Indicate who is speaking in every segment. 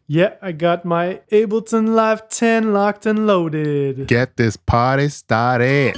Speaker 1: Yeah, I got my Ableton Live 10 locked and loaded.
Speaker 2: Get this party started.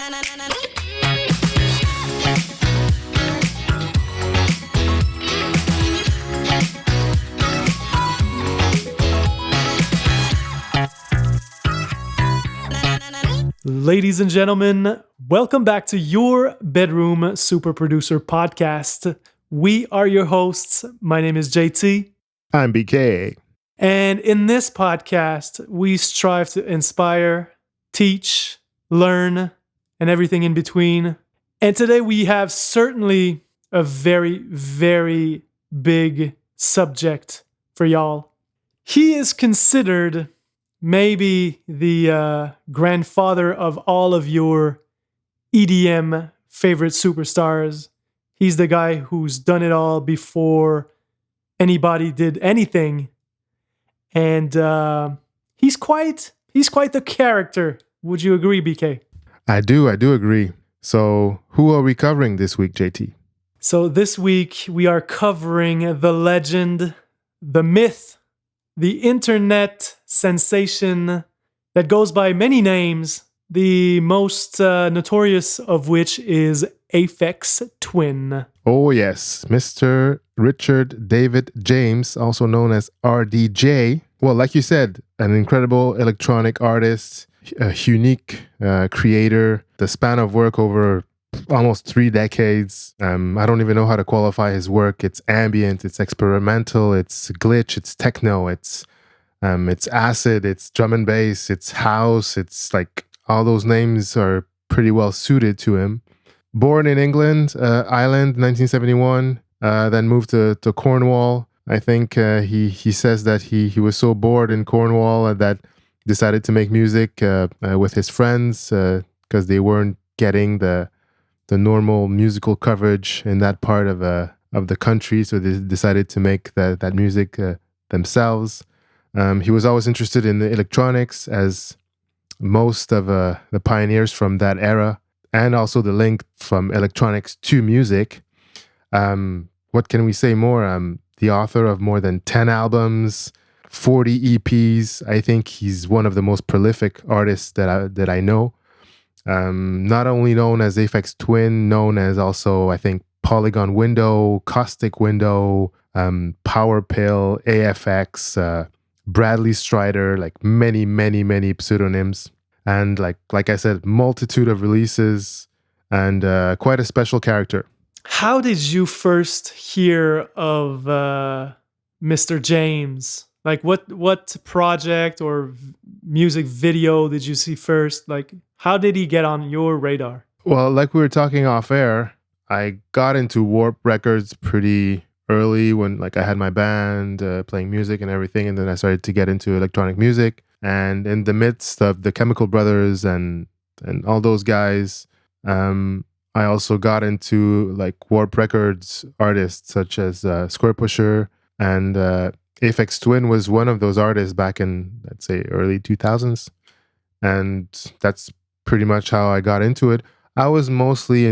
Speaker 1: Ladies and gentlemen, welcome back to your Bedroom Super Producer Podcast. We are your hosts. My name is JT.
Speaker 2: I'm BK.
Speaker 1: And in this podcast, we strive to inspire, teach, learn, and everything in between. And today we have certainly a very, very big subject for y'all. He is considered maybe the grandfather of all of your EDM favorite superstars. He's the guy who's done it all before anybody did anything. And he's quite the character. Would you agree, BK?
Speaker 2: I do agree. So who are we covering this week, JT?
Speaker 1: So this week we are covering the legend, the myth, the internet sensation that goes by many names, the most notorious of which is Aphex Twin.
Speaker 2: Oh yes, Mr. Richard David James, also known as RDJ. Well, like you said, an incredible electronic artist, a unique creator, the span of work over almost 3 decades. I don't even know how to qualify his work. It's ambient, it's experimental, it's glitch, it's techno, it's acid, it's drum and bass, it's house. It's like all those names are pretty well suited to him. Born in England, Ireland, 1971, then moved to Cornwall. I think he says that he was so bored in Cornwall that decided to make music with his friends because they weren't getting the normal musical coverage in that part of the country. So they decided to make that music themselves. He was always interested in the electronics, as most of the pioneers from that era, and also the link from electronics to music. What can we say more? The author of more than 10 albums, 40 EPs. I think he's one of the most prolific artists that I know. Not only known as Aphex Twin, known as also, I think, Polygon Window, Caustic Window, Power Pill, AFX, Bradley Strider, like many pseudonyms. And like I said, multitude of releases, and quite a special character.
Speaker 1: How did you first hear of Mr. James? Like what project or music video did you see first? Like, how did he get on your radar?
Speaker 2: Well, like we were talking off air, I got into Warp Records pretty early when I had my band playing music and everything, and then I started to get into electronic music. And in the midst of the Chemical Brothers and all those guys, I also got into Warp Records artists such as Square Pusher, and Aphex Twin was one of those artists back in, let's say, early 2000s. And that's pretty much how I got into it. I was really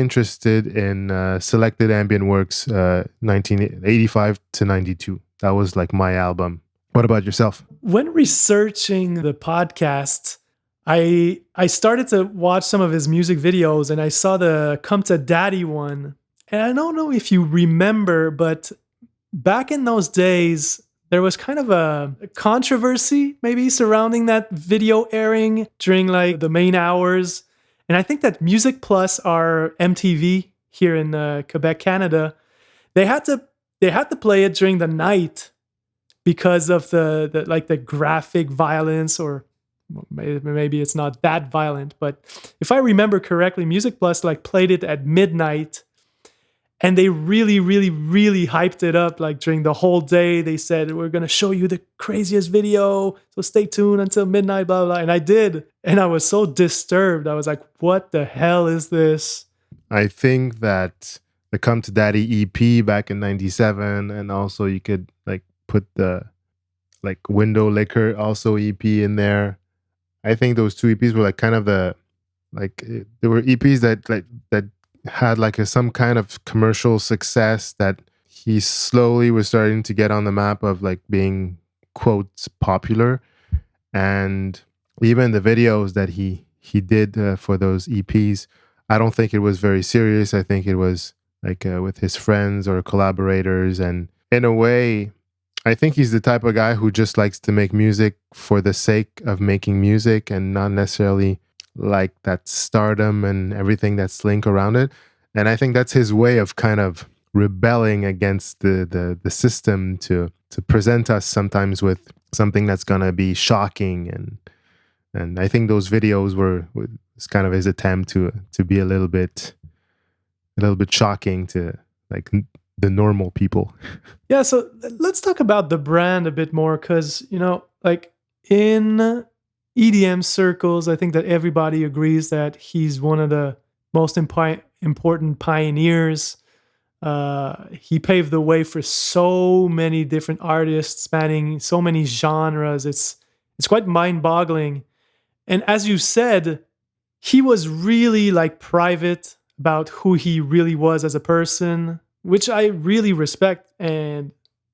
Speaker 2: interested in selected ambient works, 1985 to 92. That was my album. What about yourself?
Speaker 1: When researching the podcast, I started to watch some of his music videos, and I saw the Come to Daddy one. And I don't know if you remember, but back in those days, there was kind of a controversy maybe surrounding that video airing during the main hours. And I think that Music Plus, our MTV here in Quebec, Canada, they had to play it during the night because of the graphic violence, or maybe it's not that violent, but if I remember correctly, Music Plus played it at midnight, and they really hyped it up during the whole day. They said, we're going to show you the craziest video, so stay tuned until midnight, blah, blah. And I did. And I was so disturbed. I was like, what the hell is this?
Speaker 2: I think that the Come to Daddy EP back in 97, and also you could put the Window Liquor also EP in there. I think those 2 EPs were kind of the there were EPs that had some kind of commercial success that he slowly was starting to get on the map of like being quotes popular. And even the videos that he did for those EPs, I don't think it was very serious. I think it was like with his friends or collaborators. And in a way, I think he's the type of guy who just likes to make music for the sake of making music and not necessarily like that stardom and everything that's linked around it. And I think that's his way of kind of rebelling against the system to present us sometimes with something that's gonna be shocking. And I think those videos was kind of his attempt to be a little bit shocking to like the normal people.
Speaker 1: Yeah, so let's talk about the brand a bit more because, like in EDM circles, I think that everybody agrees that he's one of the most important pioneers. He paved the way for so many different artists spanning so many genres. It's quite mind-boggling. And as you said, he was really like private about who he really was as a person, which I really respect and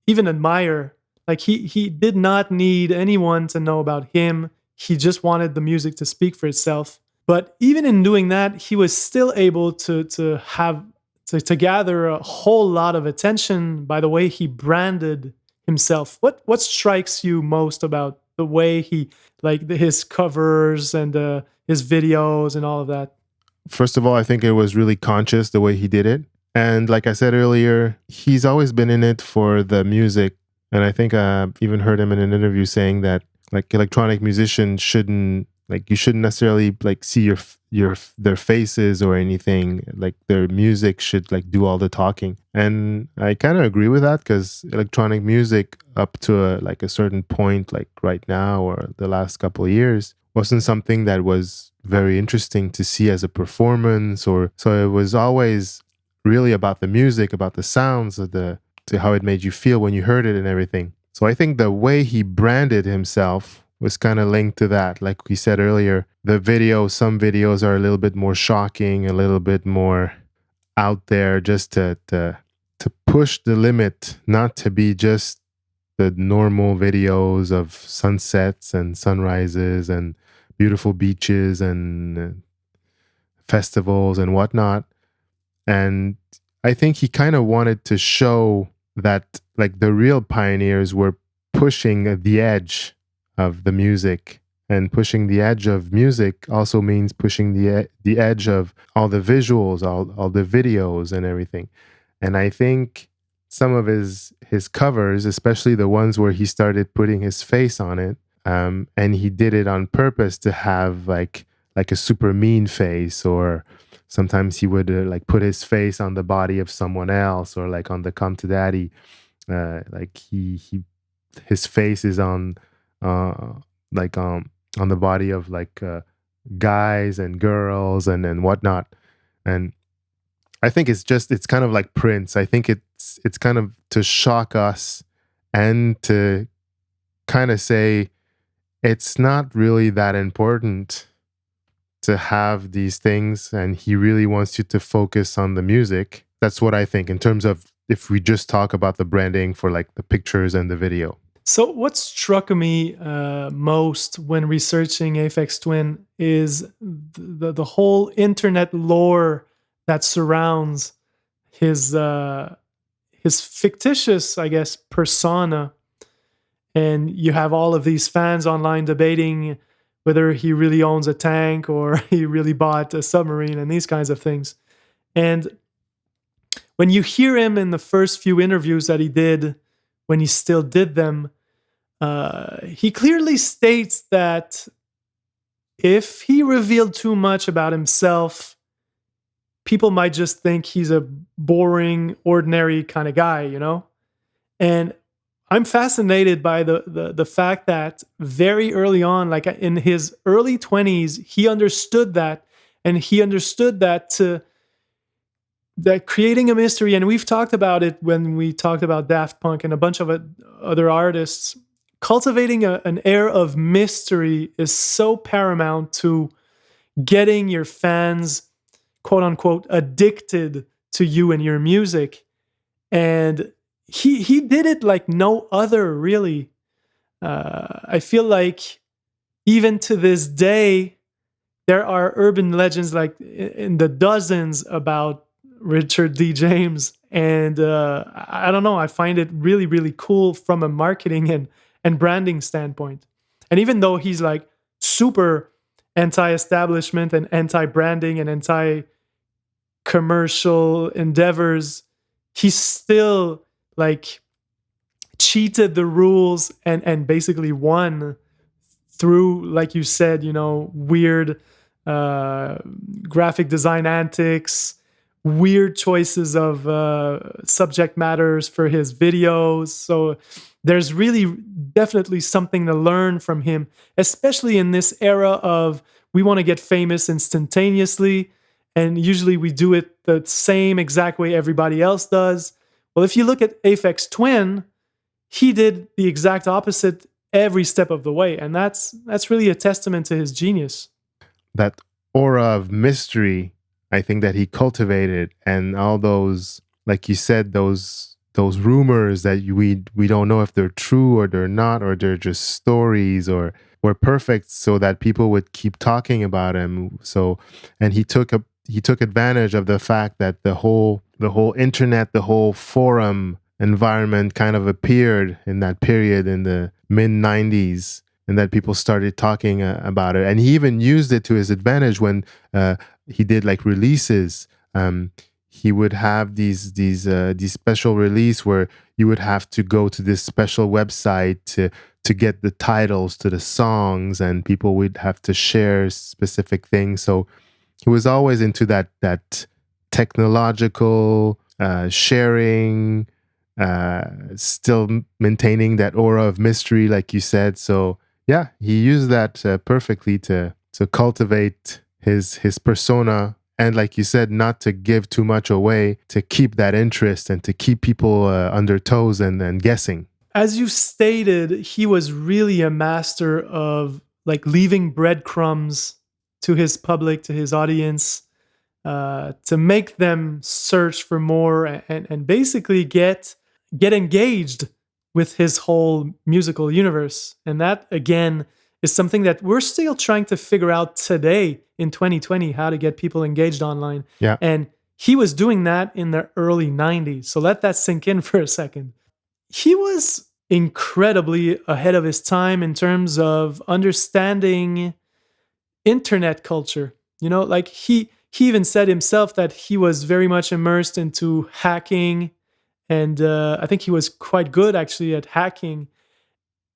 Speaker 1: even admire. Like he did not need anyone to know about him. He just wanted the music to speak for itself. But even in doing that, he was still able to gather a whole lot of attention by the way he branded himself. What strikes you most about the way he like his covers and his videos and all of that?
Speaker 2: First of all, I think it was really conscious the way he did it. And like I said earlier, he's always been in it for the music. And I think I even heard him in an interview saying that like electronic musicians shouldn't like you shouldn't necessarily like see their faces or anything. Like their music should like do all the talking. And I kind of agree with that because electronic music up to like a certain point, like right now or the last couple of years, wasn't something that was very interesting to see as a performance. Or so it was always really about the music, about the sounds of to how it made you feel when you heard it and everything. So I think the way he branded himself was kind of linked to that. Like we said earlier, some videos are a little bit more shocking, a little bit more out there, just to push the limit, not to be just the normal videos of sunsets and sunrises and beautiful beaches and festivals and whatnot. And I think he kind of wanted to show that like the real pioneers were pushing the edge of the music. And pushing the edge of music also means pushing the edge of all the visuals, all the videos and everything. And I think some of his covers, especially the ones where he started putting his face on it, and he did it on purpose to have like a super mean face, or sometimes he would like put his face on the body of someone else, or like on the Come to Daddy, like his face is uh like on the body of like guys and girls and whatnot. And I think it's kind of like Prince. I think it's kind of to shock us and to kind of say it's not really that important to have these things, and he really wants you to focus on the music. That's what I think in terms of if we just talk about the branding for like the pictures and the video.
Speaker 1: So, what struck me most when researching Aphex Twin is the whole internet lore that surrounds his fictitious, I guess, persona. And you have all of these fans online debating whether he really owns a tank or he really bought a submarine and these kinds of things. And when you hear him in the first few interviews that he did, when he still did them, he clearly states that if he revealed too much about himself, people might just think he's a boring, ordinary kind of guy. And I'm fascinated by the fact that very early on, like in his early 20s, he understood that, and he understood that creating a mystery, and we've talked about it when we talked about Daft Punk and a bunch of other artists, cultivating an air of mystery is so paramount to getting your fans, quote unquote, addicted to you and your music. And he did it like no other, really. I feel like even to this day, there are urban legends like in the dozens about Richard D. James, and I don't know. I find it really, really cool from a marketing and branding standpoint. And even though he's like super anti-establishment and anti-branding and anti-commercial endeavors, he's still like cheated the rules and basically won through, like you said, weird uh, graphic design antics, weird choices of subject matters for his videos. So there's really definitely something to learn from him, especially in this era of we want to get famous instantaneously. And usually we do it the same exact way everybody else does. Well, if you look at Aphex Twin, he did the exact opposite every step of the way, and that's really a testament to his genius.
Speaker 2: That aura of mystery, I think, that he cultivated, and all those, like you said, those rumors that we don't know if they're true or they're not, or they're just stories, or were perfect so that people would keep talking about him. So, and he took advantage of the fact that the whole internet, the whole forum environment kind of appeared in that period in the mid 90s, and that people started talking about it. And he even used it to his advantage when he did like releases. He would have these special release where you would have to go to this special website to get the titles to the songs, and people would have to share specific things. So he was always into that technological sharing, still maintaining that aura of mystery, like you said. So yeah, he used that perfectly to cultivate his persona, and like you said, not to give too much away, to keep that interest and to keep people on their toes and guessing.
Speaker 1: As you stated, he was really a master of like leaving breadcrumbs to his public, to his audience, to make them search for more and basically get engaged with his whole musical universe. And that again is something that we're still trying to figure out today in 2020, how to get people engaged online.
Speaker 2: Yeah.
Speaker 1: And he was doing that in the early 90s. So let that sink in for a second. He was incredibly ahead of his time in terms of understanding internet culture. Like he even said himself that he was very much immersed into hacking, and I think he was quite good actually at hacking.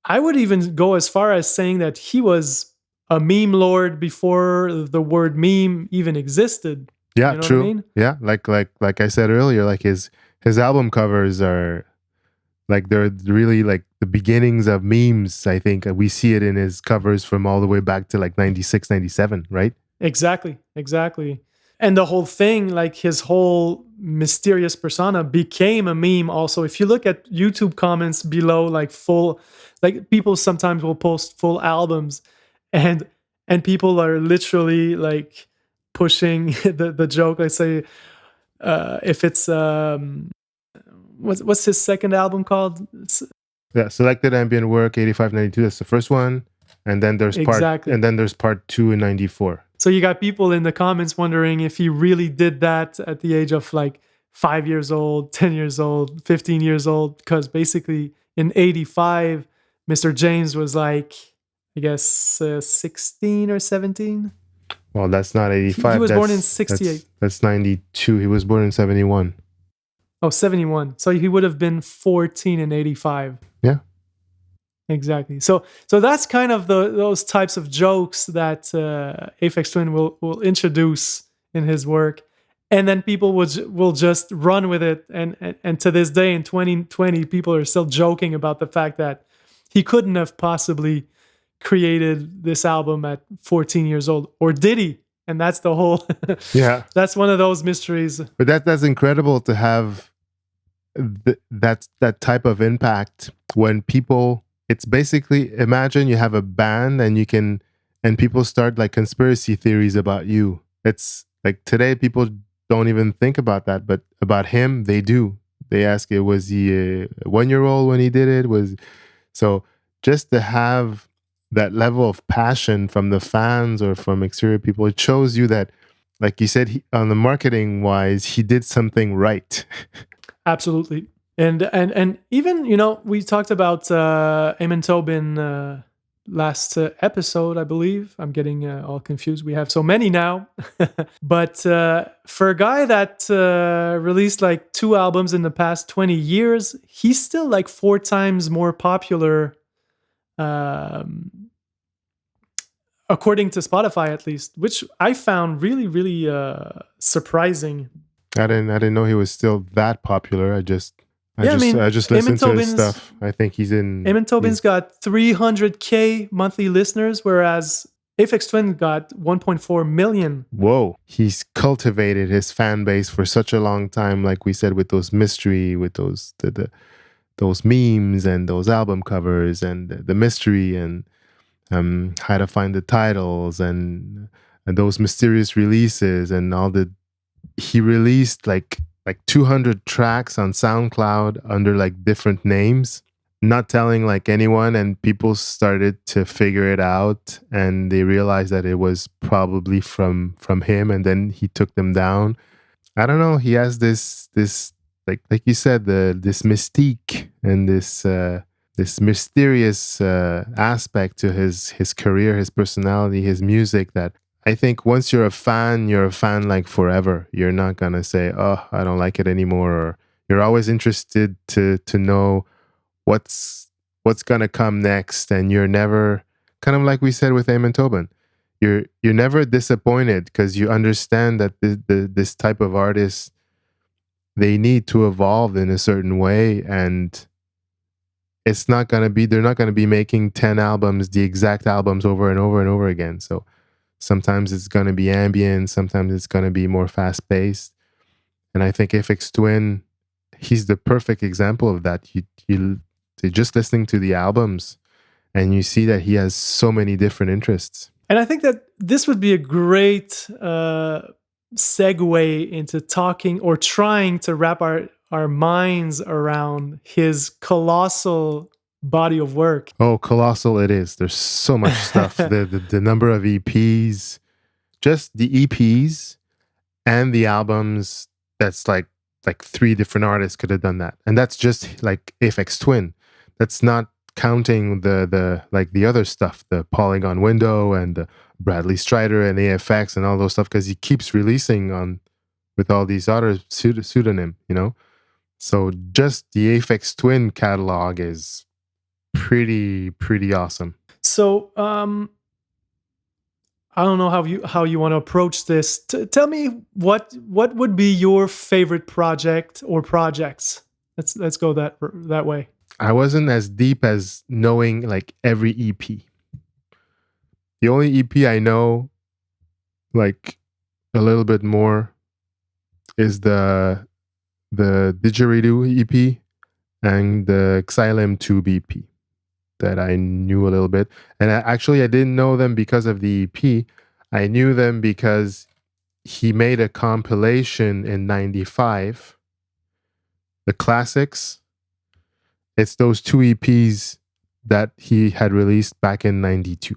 Speaker 1: I would even go as far as saying that he was a meme lord before the word meme even existed.
Speaker 2: Yeah,
Speaker 1: You know what I
Speaker 2: true.
Speaker 1: mean?
Speaker 2: Yeah, like I said earlier, like his album covers are like they're really like the beginnings of memes. I think we see it in his covers from all the way back to like 96, 97, right?
Speaker 1: Exactly, exactly. And the whole thing, like his whole mysterious persona became a meme also. If you look at YouTube comments below, like people sometimes will post full albums, and people are literally like pushing the joke. Let's say if it's what's his second album called?
Speaker 2: Yeah, selected ambient work 85, 92. That's the first one, and then
Speaker 1: Exactly.
Speaker 2: there's part 2 in 94.
Speaker 1: So you got people in the comments wondering if he really did that at the age of like 5 years old, 10 years old, 15 years old. Because basically in 85, Mr. James was like, I guess, 16 or 17.
Speaker 2: Well, that's not
Speaker 1: He
Speaker 2: 85.
Speaker 1: was born in 68.
Speaker 2: That's 92. He was born in 71.
Speaker 1: Oh, 71. So he would have been 14 in 85.
Speaker 2: Yeah.
Speaker 1: Exactly. So that's kind of those types of jokes that Aphex Twin will introduce in his work, and then people will just run with it. And to this day in 2020, people are still joking about the fact that he couldn't have possibly created this album at 14 years old, or did he? And that's the whole.
Speaker 2: Yeah.
Speaker 1: That's one of those mysteries.
Speaker 2: But that's incredible to have that type of impact when people. It's basically, imagine you have a band and people start like conspiracy theories about you. It's like today people don't even think about that, but about him they do. They ask, it was he a 1 year old when he did it? Was so just to have that level of passion from the fans or from exterior people, it shows you that, like you said, on the marketing wise, he did something right.
Speaker 1: Absolutely. And even, you know, we talked about Eamon Tobin last episode, I believe. I'm getting all confused. We have so many now. But for a guy that released like 2 albums in the past 20 years, he's still like 4 times more popular, um, according to Spotify at least, which I found really, really surprising.
Speaker 2: I didn't know he was still that popular. I
Speaker 1: Yeah, I
Speaker 2: just
Speaker 1: mean,
Speaker 2: I just
Speaker 1: Eamon
Speaker 2: listened to his
Speaker 1: Tobin's
Speaker 2: stuff. I think
Speaker 1: Eamon Tobin's
Speaker 2: he's
Speaker 1: got 300K monthly listeners, whereas Aphex Twin got 1.4 million.
Speaker 2: whoa. He's cultivated his fan base for such a long time, like we said, with those mystery, with those memes and those album covers and the mystery and how to find the titles and those mysterious releases and all the he released like 200 tracks on SoundCloud under like different names, not telling like anyone, and people started to figure it out and they realized that it was probably from him, and then he took them down. I don't know, he has this like you said, this mystique and this mysterious aspect to his career, his personality, his music, that I think once you're a fan like forever. You're not gonna say, "Oh, I don't like it anymore," or you're always interested to know what's what's gonna come next, and you're never, kind of like we said with Eamon Tobin. You're never disappointed because you understand that this type of artist, they need to evolve in a certain way, and they're not gonna be making 10 albums, the exact albums over and over and over again. So sometimes it's gonna be ambient, sometimes it's gonna be more fast paced. And I think Aphex Twin, he's the perfect example of that. You're just listening to the albums and you see that he has so many different interests.
Speaker 1: And I think that this would be a great segue into talking or trying to wrap our minds around his colossal body of work.
Speaker 2: Oh, colossal it is. There's so much stuff. The number of EPs, just the EPs and the albums, that's like 3 different artists could have done that. And that's just like Aphex Twin. That's not counting the like the other stuff, the Polygon Window and the Bradley Strider and AFX and all those stuff, because he keeps releasing on with all these other pseudonym, you know. So just the Aphex Twin catalog is pretty awesome.
Speaker 1: So I don't know how you want to approach this. Tell me what would be your favorite project or projects. Let's go that way.
Speaker 2: I wasn't as deep as knowing like every EP. The only EP I know like a little bit more is the Didgeridoo EP and the Xylem Tube EP that I knew a little bit. And I didn't know them because of the EP. I knew them because he made a compilation in 95, the classics. It's those 2 EPs that he had released back in 92.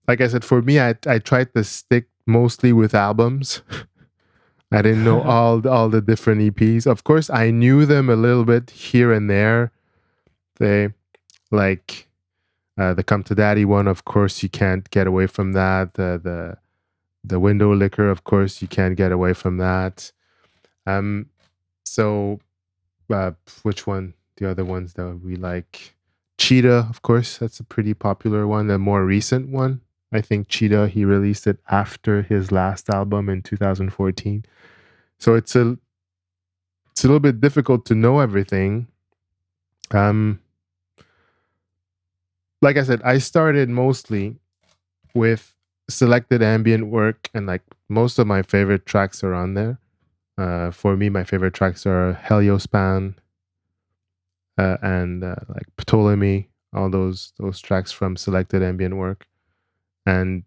Speaker 2: Like I said, for me, I tried to stick mostly with albums. I didn't know all the different EPs. Of course, I knew them a little bit here and there. They like the Come to Daddy one. Of course, you can't get away from that. The Window Liquor. Of course, you can't get away from that. So which one? The other ones that we like, Cheetah. Of course, that's a pretty popular one. The more recent one, I think Cheetah, he released it after his last album in 2014. So it's a little bit difficult to know everything. Like I said, I started mostly with selected ambient work, and like most of my favorite tracks are on there. For me, my favorite tracks are Heliospan and like Ptolemy, all those tracks from selected ambient work. And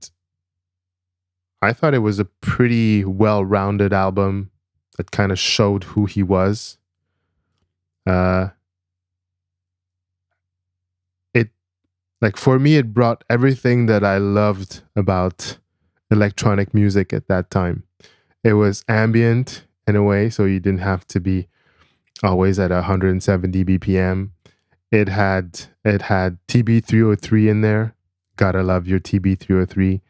Speaker 2: I thought it was a pretty well-rounded album that kind of showed who he was. Uh, it like for me, it brought everything that I loved about electronic music at that time. It was ambient in a way, so you didn't have to be always at 170 BPM. It had TB303 in there. Gotta love your TB303.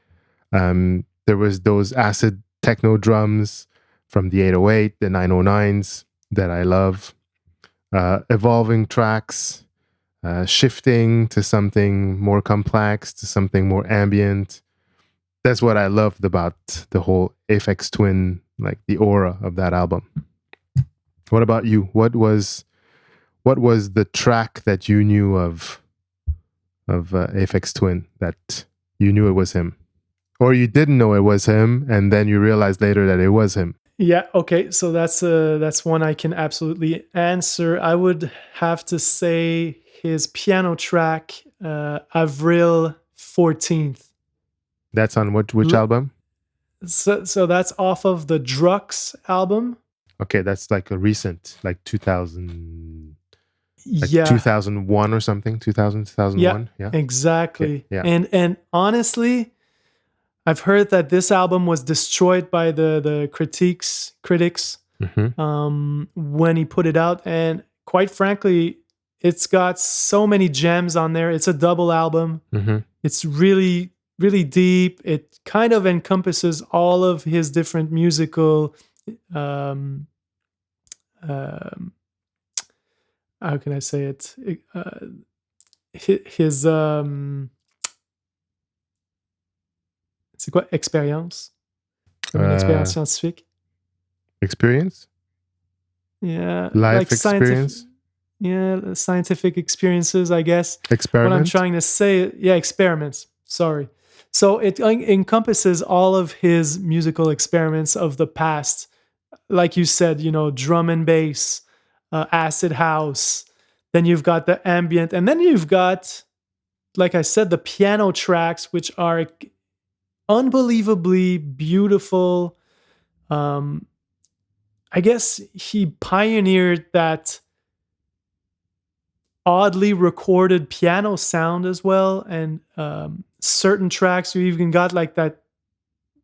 Speaker 2: There was those acid techno drums from the 808, the 909s that I love. Evolving tracks, shifting to something more complex, to something more ambient. That's what I loved about the whole Aphex Twin, like the aura of that album. What about you? What was the track that you knew of Aphex Twin that you knew it was him, or you didn't know it was him, and then you realized later that it was him?
Speaker 1: Yeah, okay. So that's one I can absolutely answer. I would have to say his piano track, Avril 14th.
Speaker 2: That's on which
Speaker 1: L-
Speaker 2: album?
Speaker 1: So that's off of the Drux album.
Speaker 2: Okay, that's like a recent, like 2000, like
Speaker 1: Yeah,
Speaker 2: 2001 or something. 2000,
Speaker 1: yeah,
Speaker 2: 2001. Yeah. Okay.
Speaker 1: exactly.
Speaker 2: Yeah.
Speaker 1: And honestly, I've heard that this album was destroyed by the critics
Speaker 2: Hmm.
Speaker 1: when he put it out, and quite frankly, it's got so many gems on there. It's a double album.
Speaker 2: Hmm.
Speaker 1: It's really really deep. It kind of encompasses all of his different musical um, um, how can I say it? His c'est quoi expérience? Comme une expérience
Speaker 2: Uh,
Speaker 1: scientifique.
Speaker 2: experience,
Speaker 1: Yeah, like
Speaker 2: life experience,
Speaker 1: scientific experiences, I guess. What I'm
Speaker 2: experiment.
Speaker 1: trying to say, yeah, experiments. Sorry. So it encompasses all of his musical experiments of the past. Like you said, drum and bass, acid house. Then you've got the ambient, and then you've got, like I said, the piano tracks, which are unbelievably beautiful. Um, I guess he pioneered that oddly recorded piano sound as well, and certain tracks you even got like that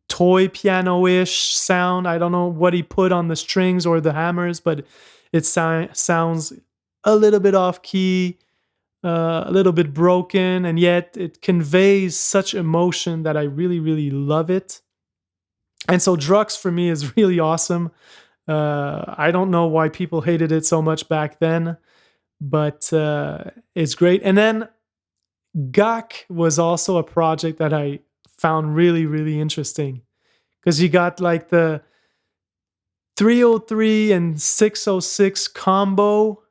Speaker 1: toy piano-ish sound. I don't know what he put on the strings or the hammers, but it sounds a little bit off key, a little bit broken, and yet it conveys such emotion that I really really love it. And so Drux for me is really awesome. I don't know why people hated it so much back then, but it's great. And then Gak was also a project that I found really, really interesting because you got like the 303 and 606 combo,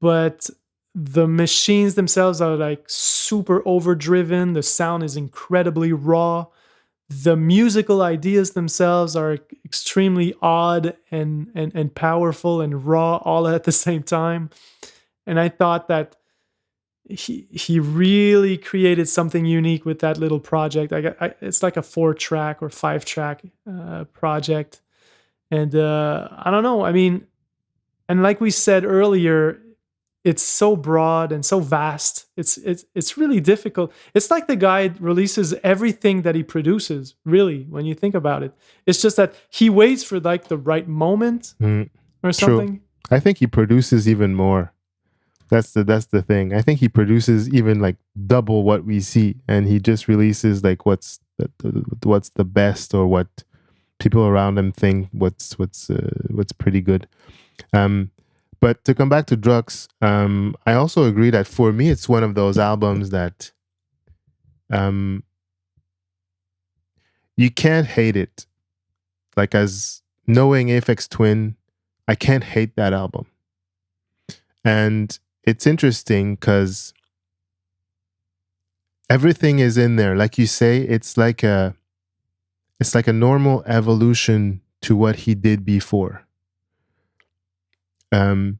Speaker 1: but the machines themselves are like super overdriven. The sound is incredibly raw. The musical ideas themselves are extremely odd and powerful and raw all at the same time. And I thought that he really created something unique with that little project. It's like a 4-track or 5-track project, and I don't know. I mean, and like we said earlier, it's so broad and so vast. It's really difficult. It's like the guy releases everything that he produces. Really, when you think about it, it's just that he waits for like the right moment
Speaker 2: Mm,
Speaker 1: or
Speaker 2: true.
Speaker 1: something.
Speaker 2: I think he produces even more. That's the thing. I think he produces even like double what we see, and he just releases like what's the best, or what people around him think what's pretty good. Um, but to come back to Drux, I also agree that for me it's one of those albums that um, you can't hate it. Like, as knowing Aphex Twin, I can't hate that album. And it's interesting because everything is in there. Like you say, it's like a normal evolution to what he did before. Um,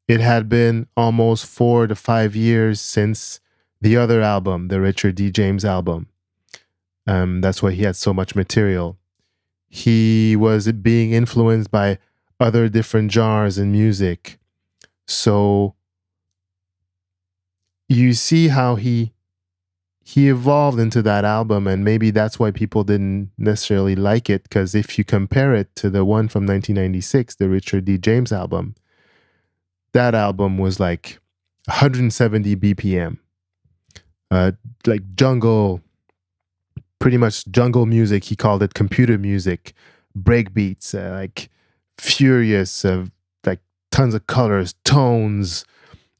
Speaker 2: it had been almost 4 to 5 years since the other album, the Richard D. James album. That's why he had so much material. He was being influenced by other different genres in music. So you see how he evolved into that album, and maybe that's why people didn't necessarily like it, because if you compare it to the one from 1996, the Richard D. James album, that album was like 170 BPM, uh, like jungle, pretty much jungle music. He called it computer music, breakbeats, like furious, like tons of colors, tones.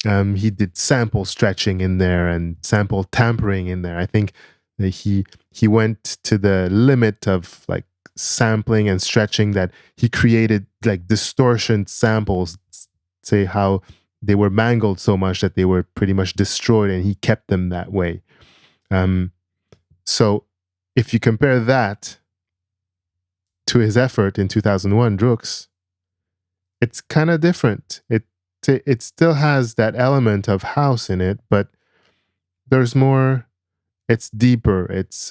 Speaker 2: He did sample stretching in there and sample tampering in there. I think that he went to the limit of like sampling and stretching, that he created like distortion samples, say how they were mangled so much that they were pretty much destroyed, and he kept them that way. Um, so if you compare that to his effort in 2001, Drooks, it's kind of different. It still has that element of house in it, but there's more. It's deeper. It's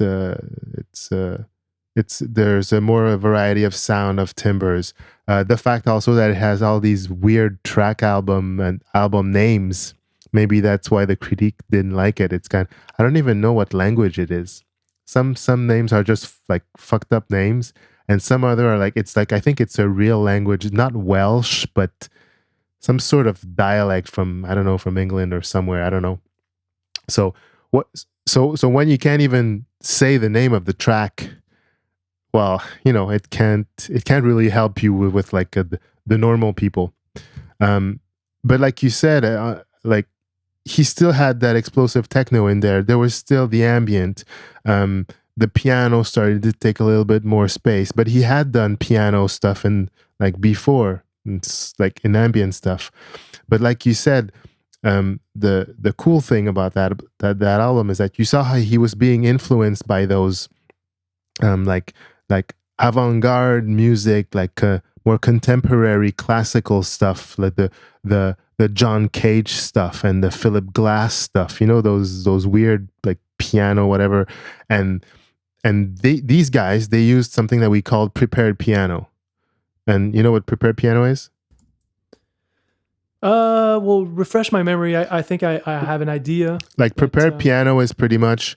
Speaker 2: there's a more a variety of sound of timbres. The fact also that it has all these weird track album and album names. Maybe that's why the critique didn't like it. It's kind. I don't even know what language it is. Some names are just like fucked up names, and some other are like, it's like, I think it's a real language, not Welsh, but some sort of dialect from, I don't know, from England or somewhere. I don't know. So what? So when you can't even say the name of the track, well, it can't really help you with like the normal people. Um, but like you said, like he still had that explosive techno in there. There was still the ambient. Um, the piano started to take a little bit more space, but he had done piano stuff in like before, like in ambient stuff. But like you said, the cool thing about that album is that you saw how he was being influenced by those like avant-garde music, like more contemporary classical stuff, like the John Cage stuff and the Philip Glass stuff. Those weird like piano whatever, and these guys, they used something that we called prepared piano. And you know what prepared piano is?
Speaker 1: Well, refresh my memory. I think I have an idea,
Speaker 2: Like
Speaker 1: but
Speaker 2: prepared piano is pretty much,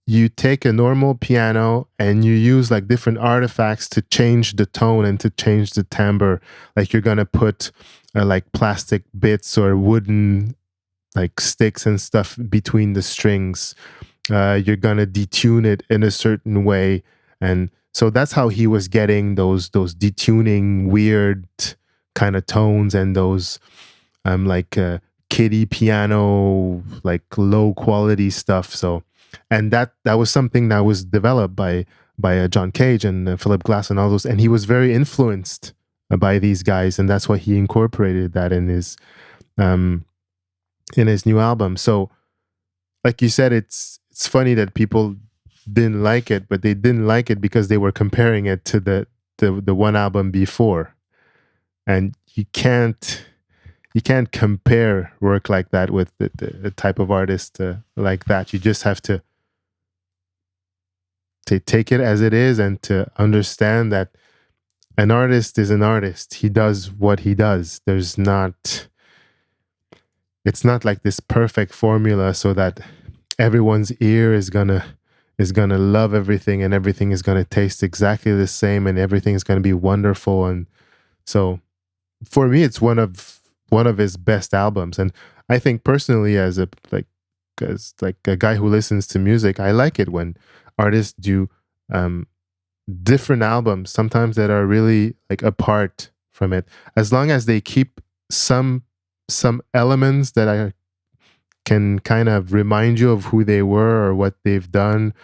Speaker 2: you take a normal piano and you use like different artifacts to change the tone and to change the timbre. Like you're gonna put like plastic bits or wooden like sticks and stuff between the strings. You're gonna detune it in a certain way, and so that's how he was getting those detuning weird kind of tones, and those like kiddie piano, like low quality stuff. So, and that was something that was developed by John Cage and Philip Glass and all those, and he was very influenced by these guys, and that's why he incorporated that um, in his new album. So, like you said, it's funny that people didn't like it, but they didn't like it because they were comparing it to the one album before, and you can't compare work like that with the type of artist like that. You just have to take it as it is, and to understand that an artist is an artist. He does what he does. It's not like this perfect formula so that everyone's ear is gonna love everything, and everything is gonna taste exactly the same, and everything is gonna be wonderful. And so for me, it's one of his best albums. And I think personally, as a guy who listens to music, I like it when artists do um, different albums, sometimes that are really like apart from it, as long as they keep some elements that I can kind of remind you of who they were or what they've done,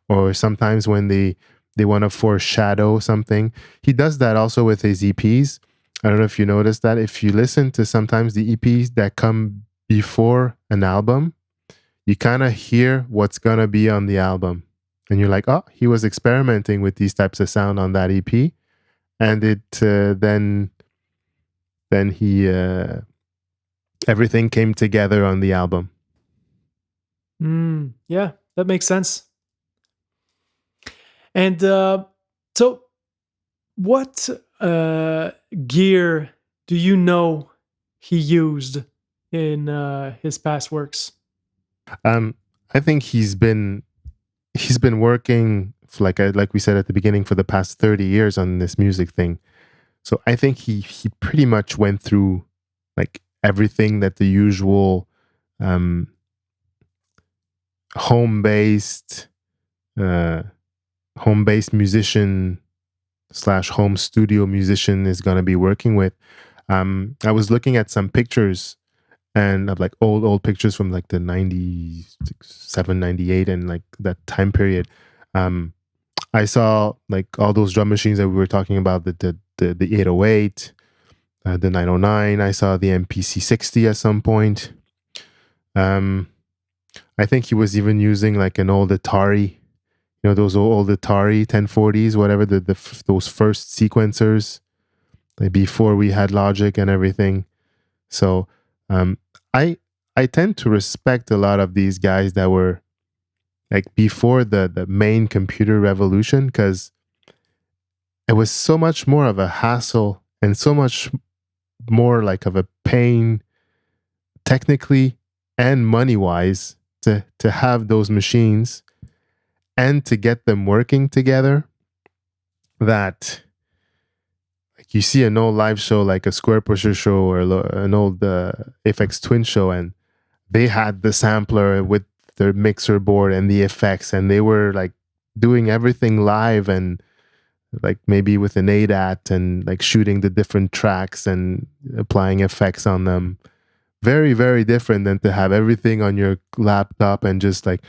Speaker 2: or sometimes when they want to foreshadow something. He does that also with his EPs. I don't know if you noticed that. If you listen to sometimes the EPs that come before an album, you kind of hear what's going to be on the album. And you're like, oh, he was experimenting with these types of sound on that EP. And it then he everything came together on the album.
Speaker 1: yeah, that makes sense. And so, what gear do you know he used in his past works?
Speaker 2: Um, I think he's been working like we said at the beginning for the past 30 years on this music thing. So I think he pretty much went through like everything that the usual um, home based uh, home based musician slash home studio musician is going to be working with. I was looking at some pictures and of like old pictures from like the 97, 98, and like that time period. um I saw like all those drum machines that we were talking about, the 808, the 909. I saw the MPC 60 at some point. um I think he was even using like an old Atari, those old Atari 1040s, whatever, those first sequencers, like before we had Logic and everything. So um, I I tend to respect a lot of these guys that were like before the main computer revolution, because it was so much more of a hassle and so much more like of a pain technically and money wise to have those machines and to get them working together, that like you see an old live show like a Square Pusher show or an old Aphex Twin show, and they had the sampler with their mixer board and the effects, and they were like doing everything live, and like maybe with an ADAT and like shooting the different tracks and applying effects on them. Very, very different than to have everything on your laptop and just like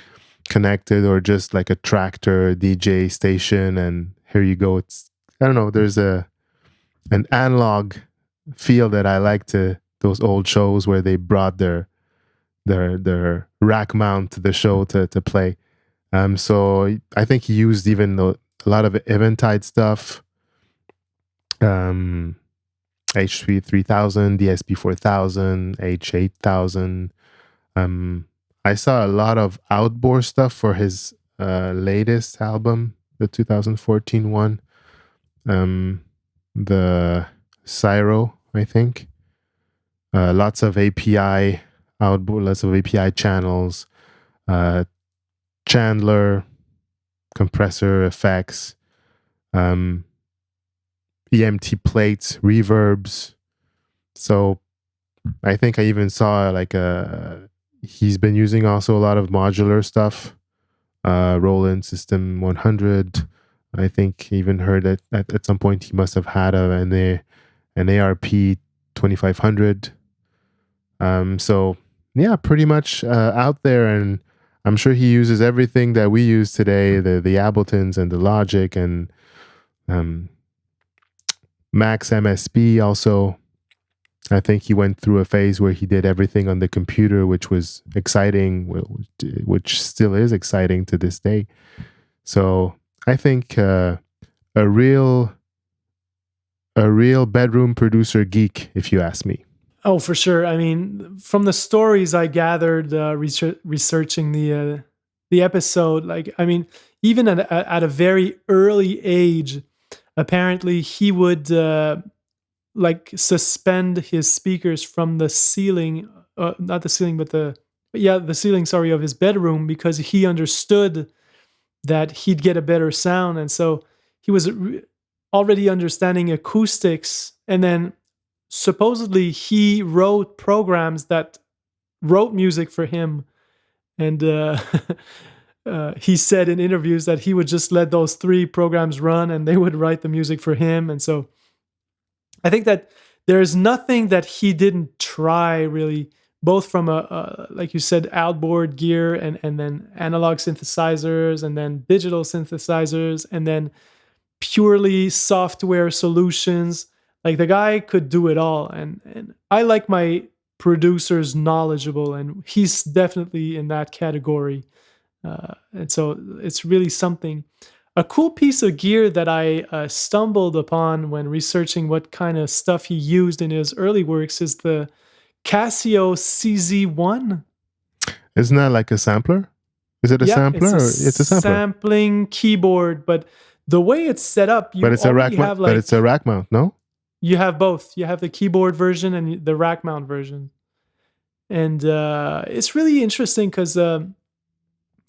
Speaker 2: connected, or just like a tractor DJ station and here you go. It's, I don't know, there's an analog feel that I like to those old shows where they brought their rack mount to the show to play. So I think he used even a lot of Eventide stuff, H3 3000, DSP 4000, H8000. I saw a lot of Outboard stuff for his latest album, the 2014 one, the Cyro, I think. Lots of API Outboard, lots of API channels, Chandler, compressor effects, EMT plates, reverbs. So I think I even saw like he's been using also a lot of modular stuff, Roland System 100. I think even heard that at some point he must have had an ARP 2500. So yeah, pretty much out there, and I'm sure he uses everything that we use today, the Abletons and the Logic and Max MSP also. I think he went through a phase where he did everything on the computer, which was exciting, which still is exciting to this day. So I think a real bedroom producer geek, if you ask me.
Speaker 1: Oh, for sure. I mean, from the stories I gathered researching the episode, like, I mean, even at a very early age, apparently he would like suspend his speakers from the ceiling, not the ceiling, but the ceiling, sorry, of his bedroom, because he understood that he'd get a better sound, and so he was already understanding acoustics, and then supposedly he wrote programs that wrote music for him, and he said in interviews that he would just let those three programs run and they would write the music for him. And so I think that there's nothing that he didn't try, really, both from a like you said, outboard gear, and then analog synthesizers, and then digital synthesizers, and then purely software solutions. Like, the guy could do it all, and I like my producers knowledgeable, and he's definitely in that category. And so it's really something. A cool piece of gear that I stumbled upon when researching what kind of stuff he used in his early works is the Casio CZ1.
Speaker 2: Isn't that like a sampler? Is it a
Speaker 1: Yeah,
Speaker 2: sampler? It's a sampler.
Speaker 1: sampling keyboard, but the way it's set up, you
Speaker 2: But it's a rack
Speaker 1: already have
Speaker 2: mount. But
Speaker 1: like,
Speaker 2: it's a rack mount, no?
Speaker 1: You have both. You have the keyboard version and the rack mount version. And it's really interesting because,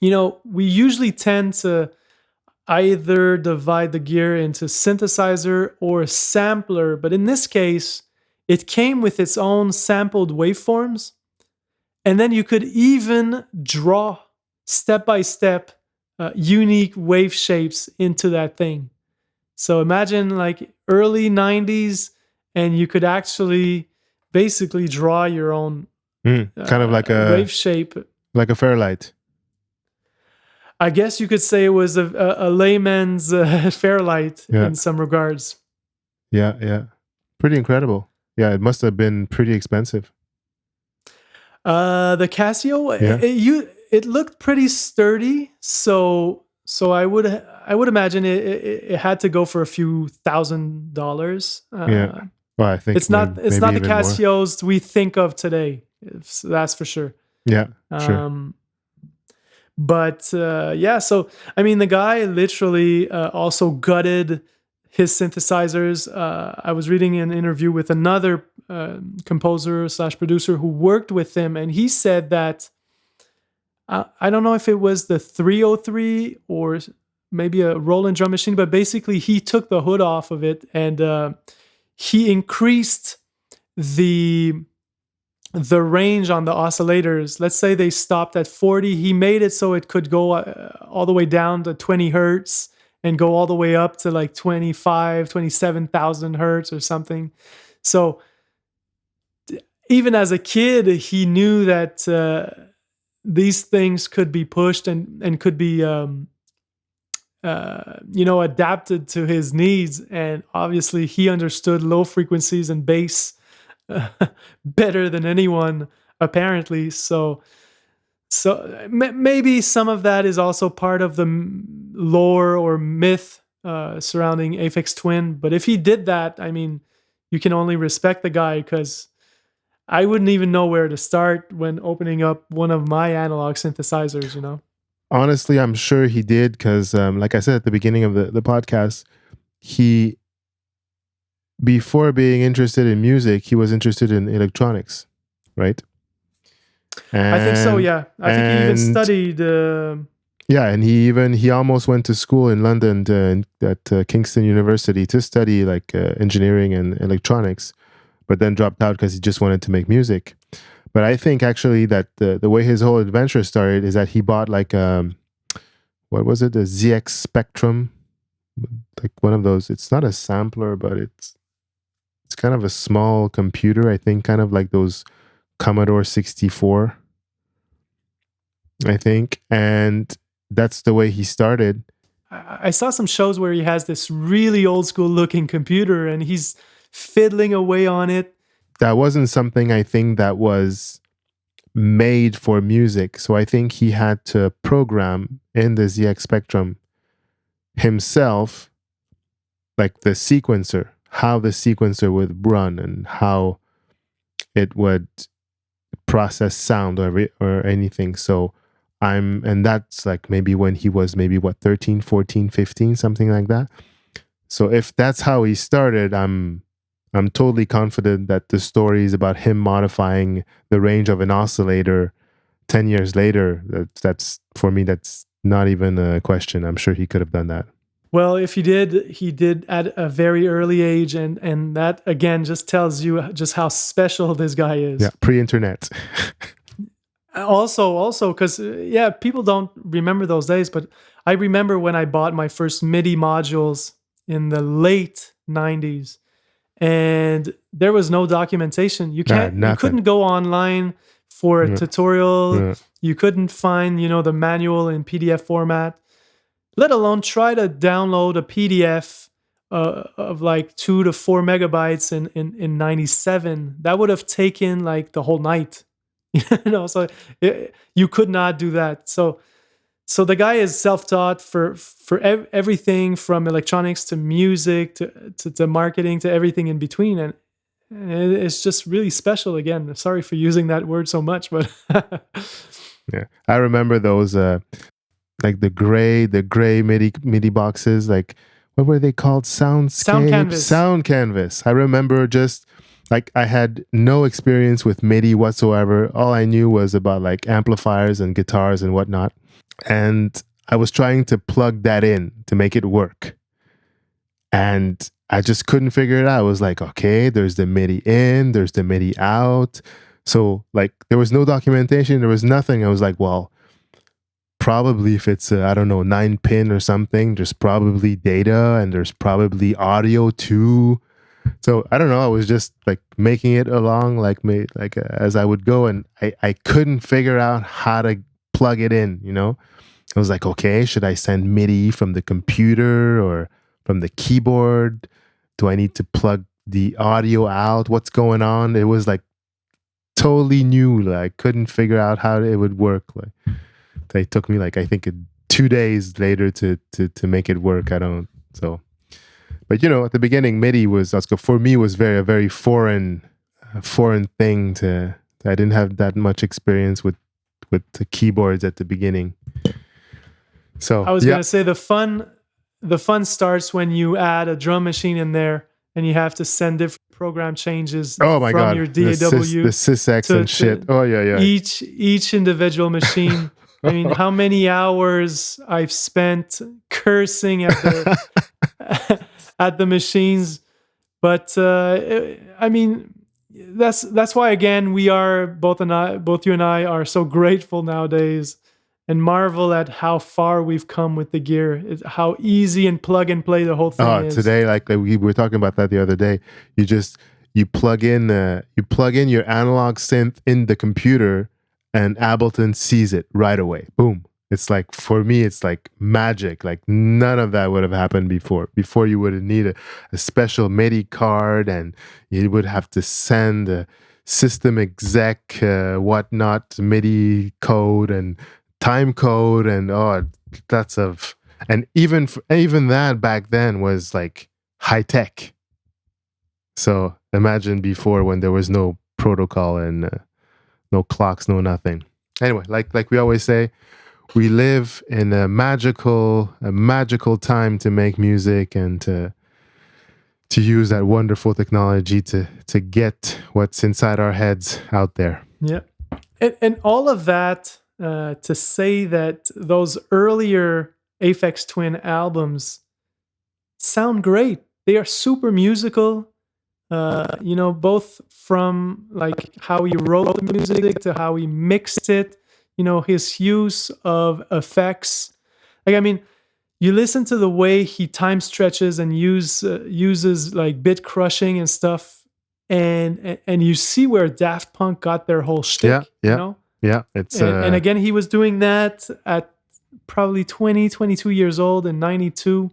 Speaker 1: we usually tend to either divide the gear into synthesizer or sampler. But in this case, it came with its own sampled waveforms. And then you could even draw step by step unique wave shapes into that thing. So imagine like early 90s, and you could actually basically draw your own
Speaker 2: Kind of like
Speaker 1: wave shape.
Speaker 2: a Fairlight.
Speaker 1: I guess you could say it was a layman's Fairlight in some regards.
Speaker 2: Yeah. Pretty incredible. Yeah, it must have been pretty expensive.
Speaker 1: The Casio, it looked pretty sturdy, so I would imagine it had to go for a few $1,000s.
Speaker 2: Well, I think
Speaker 1: it's not the Casios
Speaker 2: more
Speaker 1: we think of today. That's for sure.
Speaker 2: Yeah, sure.
Speaker 1: But so I mean, the guy literally also gutted his synthesizers. I was reading an interview with another composer / producer who worked with him, and he said that I don't know if it was the 303 or maybe a Roland drum machine, but basically he took the hood off of it and he increased the range on the oscillators. Let's say they stopped at 40. He made it so it could go all the way down to 20 hertz and go all the way up to like 27,000 hertz or something. So even as a kid, he knew that these things could be pushed and could be adapted to his needs. And obviously he understood low frequencies and bass better than anyone, apparently. So maybe some of that is also part of the lore or myth surrounding Aphex Twin. But if he did that, I mean, you can only respect the guy, because I wouldn't even know where to start when opening up one of my analog synthesizers.
Speaker 2: Honestly, I'm sure he did, because like I said at the beginning of the podcast, he, before being interested in music, he was interested in electronics, right?
Speaker 1: I think so, yeah. I think he even studied...
Speaker 2: and he almost went to school in London at Kingston University to study like engineering and electronics, but then dropped out because he just wanted to make music. But I think actually that the way his whole adventure started is that he bought like what was it, a ZX Spectrum, like one of those. It's not a sampler, but it's kind of a small computer, I think, kind of like those Commodore 64, I think. And that's the way he started.
Speaker 1: I saw some shows where he has this really old school looking computer and he's fiddling away on it.
Speaker 2: That wasn't something, I think, that was made for music. So I think he had to program in the ZX Spectrum himself, like the sequencer, how the sequencer would run and how it would process sound or anything. So and that's like maybe when he was maybe 13, 14, 15, something like that. So if that's how he started, I'm totally confident that the stories about him modifying the range of an oscillator 10 years later, that's for me, that's not even a question. I'm sure he could have done that.
Speaker 1: Well, if he did at a very early age, and that again just tells you just how special this guy is.
Speaker 2: Yeah, pre-internet.
Speaker 1: Also, because people don't remember those days, but I remember when I bought my first MIDI modules in the late 90s, and there was no documentation. You couldn't go online for a tutorial. Yeah. You couldn't find, the manual in PDF format, let alone try to download a PDF of like 2 to 4 megabytes in 97. That would have taken like the whole night. So you could not do that. So the guy is self-taught for everything from electronics to music to marketing to everything in between, and it's just really special. Again, sorry for using that word so much, but
Speaker 2: yeah, I remember those like the gray MIDI boxes, like what were they called?
Speaker 1: Sound
Speaker 2: Soundscape,
Speaker 1: Canvas.
Speaker 2: Sound Canvas. I remember just like I had no experience with MIDI whatsoever. All I knew was about like amplifiers and guitars and whatnot. And I was trying to plug that in to make it work. And I just couldn't figure it out. I was like, okay, there's the MIDI in, there's the MIDI out. So like there was no documentation, there was nothing. I was like, well, probably if it's I don't know, 9-pin or something, there's probably data and there's probably audio too. So I don't know, I was just like making it along as I would go, and I couldn't figure out how to plug it in, you know? I was like, okay, should I send MIDI from the computer or from the keyboard? Do I need to plug the audio out? What's going on? It was like totally new. Like, I couldn't figure out how it would work. Like, it took me like I think 2 days later to make it work. But you know, at the beginning, MIDI was for me was a very foreign thing to. I didn't have that much experience with the keyboards at the beginning. So
Speaker 1: I was gonna say the fun starts when you add a drum machine in there and you have to send different program changes
Speaker 2: oh my
Speaker 1: from
Speaker 2: god,
Speaker 1: your
Speaker 2: the
Speaker 1: DAW
Speaker 2: sysx
Speaker 1: to,
Speaker 2: and shit.
Speaker 1: to
Speaker 2: Oh yeah.
Speaker 1: each individual machine. I mean, how many hours I've spent cursing at the at the machines, but I mean, that's why again we are both you and I are so grateful nowadays, and marvel at how far we've come with the gear. How easy and plug and play the whole thing is.
Speaker 2: Today, like we were talking about that the other day, you plug in your analog synth in the computer, and Ableton sees it right away. Boom. It's like, for me, it's like magic. Like none of that would have happened before. Before you would need a special MIDI card, and you would have to send a system exec whatnot MIDI code and time code, and and even that back then was like high tech. So imagine before, when there was no protocol and no clocks, no nothing. Anyway, like we always say, we live in a magical time to make music and to use that wonderful technology to get what's inside our heads out there.
Speaker 1: Yeah, and all of that to say that those earlier Aphex Twin albums sound great. They are super musical. Both from like how he wrote the music to how he mixed it, his use of effects. Like, I mean, you listen to the way he time stretches and uses like bit crushing and stuff, and you see where Daft Punk got their whole shtick.
Speaker 2: Yeah. It's
Speaker 1: and again, he was doing that at probably 22 years old in 92.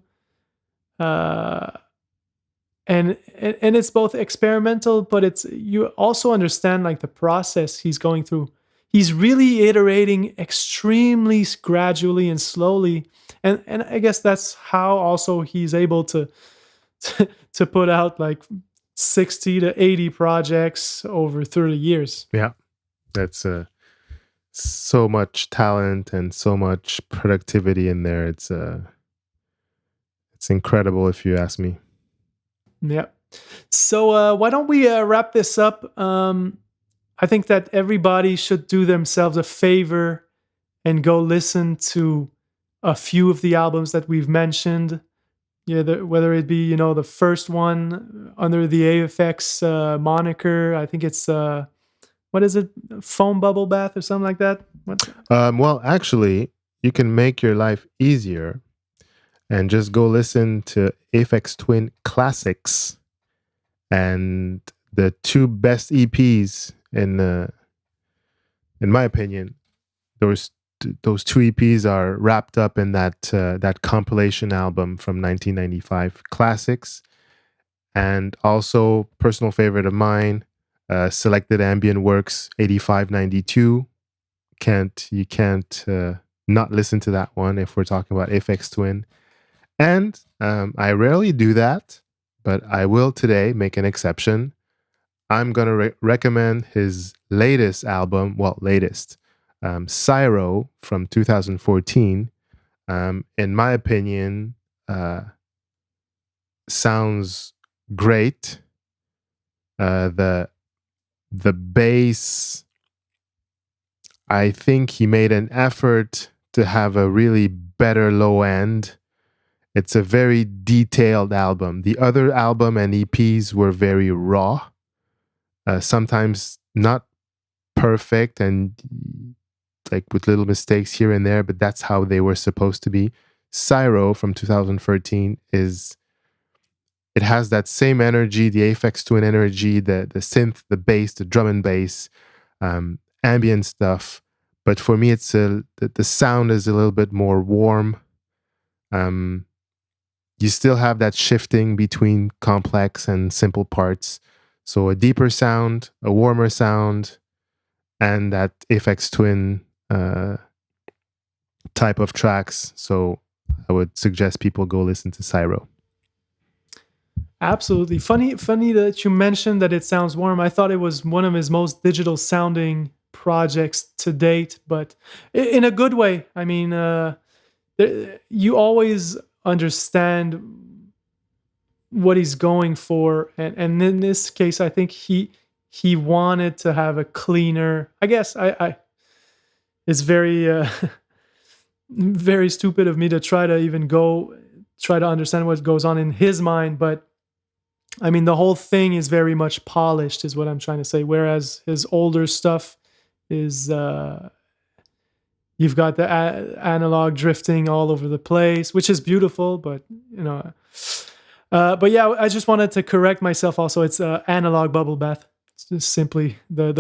Speaker 1: And it's both experimental, but you also understand like the process he's going through. He's really iterating extremely gradually and slowly, and I guess that's how also he's able to put out like 60 to 80 projects over 30 years.
Speaker 2: Yeah, that's so much talent and so much productivity in there. It's incredible, if you ask me.
Speaker 1: Yeah. So why don't we wrap this up? I think that everybody should do themselves a favor and go listen to a few of the albums that we've mentioned. Yeah, whether it be the first one under the Aphex moniker. I think it's what is it, Foam Bubble Bath or something like that.
Speaker 2: Well, actually, you can make your life easier and just go listen to Aphex Twin Classics, and the two best EPs in my opinion. Those two EPs are wrapped up in that compilation album from 1995, Classics, and also personal favorite of mine, Selected Ambient Works 8592. You can't not listen to that one if we're talking about Aphex Twin. And I rarely do that, but I will today make an exception. I'm going to recommend his latest album, Syro from 2014. In my opinion, sounds great. The bass, I think he made an effort to have a really better low end. It's a very detailed album. The other album and EPs were very raw, sometimes not perfect and like with little mistakes here and there, but that's how they were supposed to be. Cyro from 2013 it has that same energy, the Aphex Twin energy, the synth, the bass, the drum and bass, ambient stuff. But for me, the sound is a little bit more warm. You still have that shifting between complex and simple parts. So a deeper sound, a warmer sound, and that Aphex Twin type of tracks. So I would suggest people go listen to Cyro.
Speaker 1: Absolutely. Funny that you mentioned that it sounds warm. I thought it was one of his most digital sounding projects to date, but in a good way. I mean, you always understand what he's going for, and in this case, I think he wanted to have a cleaner. I guess I it's very very stupid of me to try to understand what goes on in his mind, but I mean, the whole thing is very much polished, is what I'm trying to say. Whereas his older stuff is, you've got the analog drifting all over the place, which is beautiful, but but yeah, I just wanted to correct myself. Also, it's analog bubble bath. It's just simply the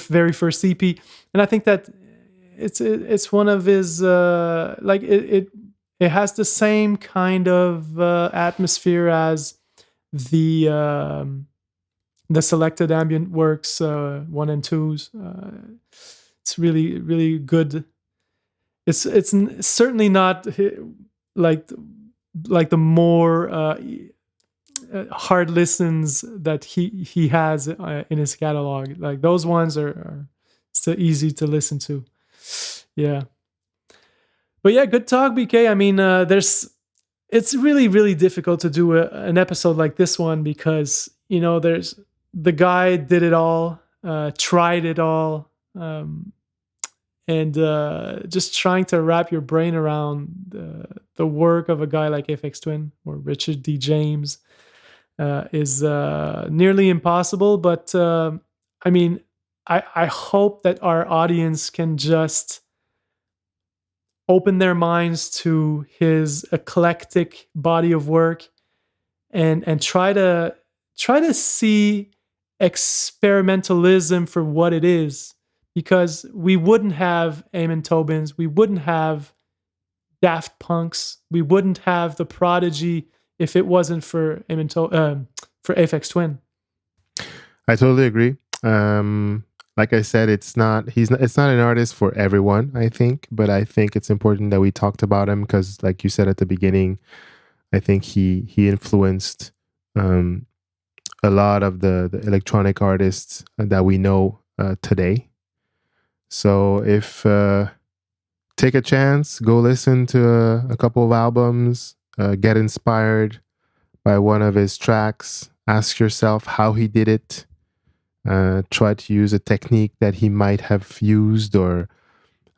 Speaker 1: very first EP, and I think that it's one of his like it has the same kind of atmosphere as the selected ambient works 1 and 2s. It's really good. It's certainly not like the more hard listens that he has in his catalog. Like those ones are still easy to listen to. Yeah, but yeah, good talk, BK. I mean, it's really difficult to do an episode like this one because there's the guy did it all, tried it all, and just trying to wrap your brain around the work of a guy like Aphex Twin or Richard D. James is nearly impossible. But I mean, I hope that our audience can just open their minds to his eclectic body of work and try to see experimentalism for what it is, because we wouldn't have Eamon Tobins, we wouldn't have Daft Punks, we wouldn't have The Prodigy if it wasn't for for Aphex Twin.
Speaker 2: I totally agree. Like I said, it's not an artist for everyone, I think, but I think it's important that we talked about him because, like you said at the beginning, I think he influenced a lot of the electronic artists that we know today. So if take a chance, go listen to a couple of albums, get inspired by one of his tracks, ask yourself how he did it. Try to use a technique that he might have used, or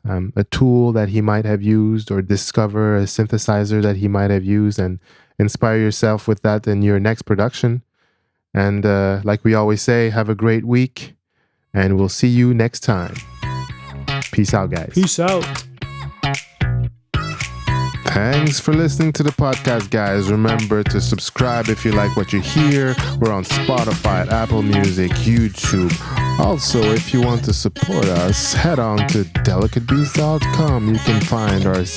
Speaker 2: a tool that he might have used, or discover a synthesizer that he might have used, and inspire yourself with that in your next production. And like we always say, have a great week, and we'll see you next time. Peace out, guys.
Speaker 1: Peace out.
Speaker 2: Thanks for listening to the podcast, guys. Remember to subscribe if you like what you hear. We're on Spotify, Apple Music, YouTube. Also, if you want to support us, head on to delicatebeast.com. You can find our